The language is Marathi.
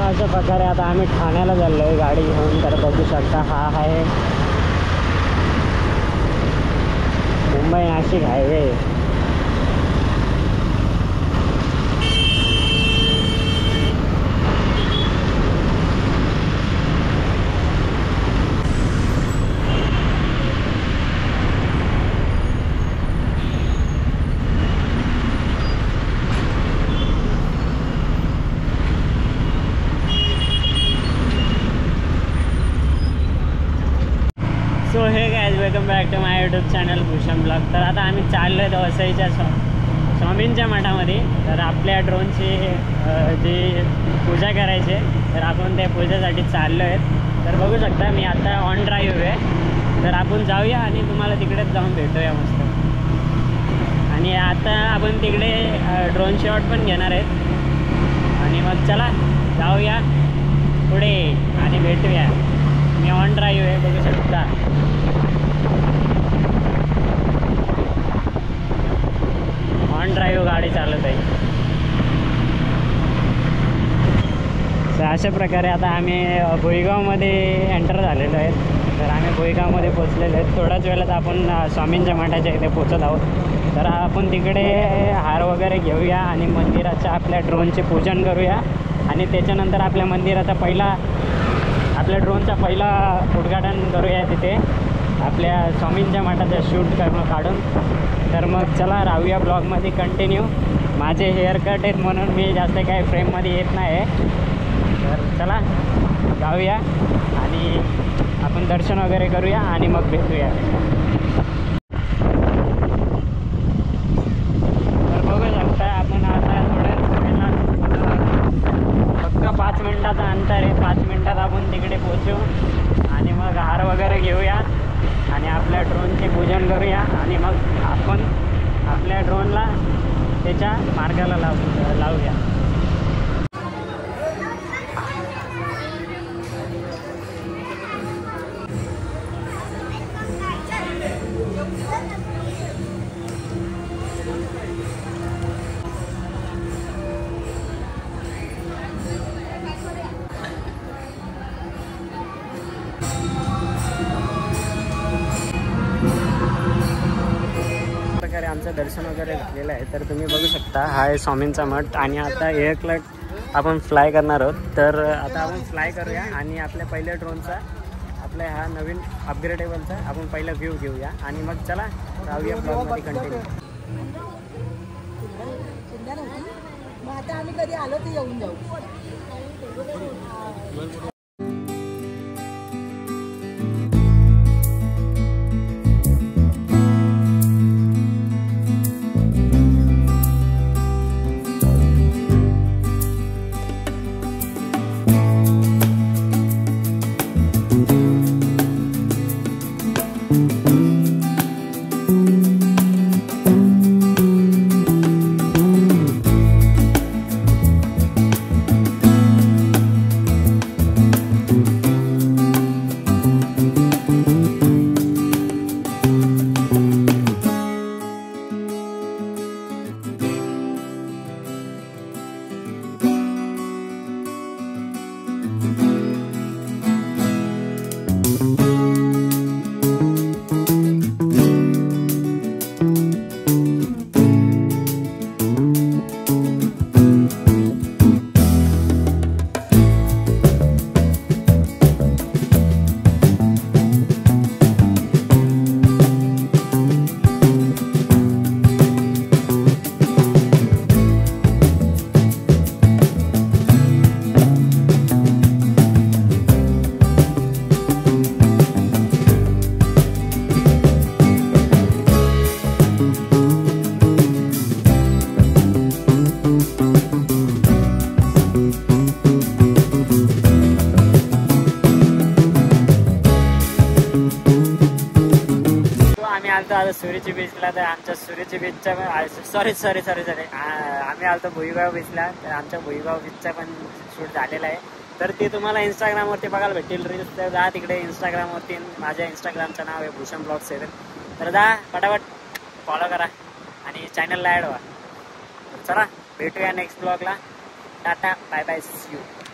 अशा प्रकारे आता आम्ही ठाण्याला चाललो आहे गाडी घेऊन. तर बघू शकता हा आहे Mumbai Nashik highway. So hey guys, welcome back to my YouTube channel Bhushan blog. तर आता आम्ही चाललो आहे वसईच्या स्वामींच्या मठामध्ये. तर आपल्या ड्रोनची जी पूजा करायची आहे, तर आपण त्या पूजेसाठी चाललो आहेत. तर बघू शकता मी आता ऑन ड्राईव्ह आहे. तर आपण जाऊया आणि तुम्हाला तिकडेच जाऊन भेटूया मस्त. आणि आता आपण तिकडे ड्रोन शॉट पण घेणार आहेत. आणि मग चला जाऊया पुढे आणि भेटूया. मी ऑन ड्राईव्ह आहे, बघू शकता. ऑन ड्राईव्ह गाडी चालत आहे. तर अशा प्रकारे आता आम्ही भुईगावमध्ये एंटर झालेलो आहेत. तर आम्ही भुईगावमध्ये पोचलेलो आहेत. थोड्याच वेळात आपण स्वामींच्या मठाच्या इथे पोचत आहोत. तर आपण तिकडे हार वगैरे घेऊया आणि मंदिराच्या आपल्या ड्रोनचे पूजन करूया. आणि त्याच्यानंतर आपल्या मंदिराचा आपल्या ड्रोनचा पहिला उद्घाटन करूया तिथे आपल्या स्वामींच्या मठाचा शूट काढून. तर मग चला राहूया ब्लॉगमध्ये कंटिन्यू. माझे हेअरकट आहेत म्हणून मी जास्त काही फ्रेममध्ये येत नाही. तर चला जाऊया आणि आपण दर्शन वगैरे करूया आणि मग भेटूया. तर बघू शकता आपण आता फक्त 5 मिनटाचा अंतर आहे. 5 मिनटात आपण तिकडे पोचू आणि मग हार वगैरे घेऊया आणि आपल्या ड्रोनचे पूजन करूया. आणि मग आपण आपल्या ड्रोनला त्याच्या मार्गाला लावूया. आमचं दर्शन वगैरे झालेलं आहे. तर तुम्ही बघू शकता हा आहे स्वामींचा मठ. आणि आता एअरक्राफ्ट आपण फ्लाय करणार आहोत. तर आता आपण फ्लाय करूया आणि आपल्या पहिल्या ड्रोनचा आपल्या हा नवीन अपग्रेडेबलचा आपण पहिला व्ह्यू घेऊया. आणि मग चला राहूया ब्लॉगमध्ये कंटिन्यू. मग आता आम्ही कधी आलो तर येऊन जाऊ. आलतो आता सुरीची बीचला. तर आमच्या सुरीची बीचच्या सॉरी आम्ही आलतो भुईगाव बीचला. तर आमच्या भुईगाव बीचचा पण शूट झालेला आहे. तर ते तुम्हाला इंस्टाग्रामवरती बघायला भेटेल रील्स. तर जा तिकडे इंस्टाग्रामवरती. माझ्या इंस्टाग्रामचं नाव आहे भूषण ब्लॉग 7. तर जा फटाफट फॉलो करा आणि चॅनलला ॲड व्हा. चला भेटूया नेक्स्ट ब्लॉगला. Tata bye bye see you.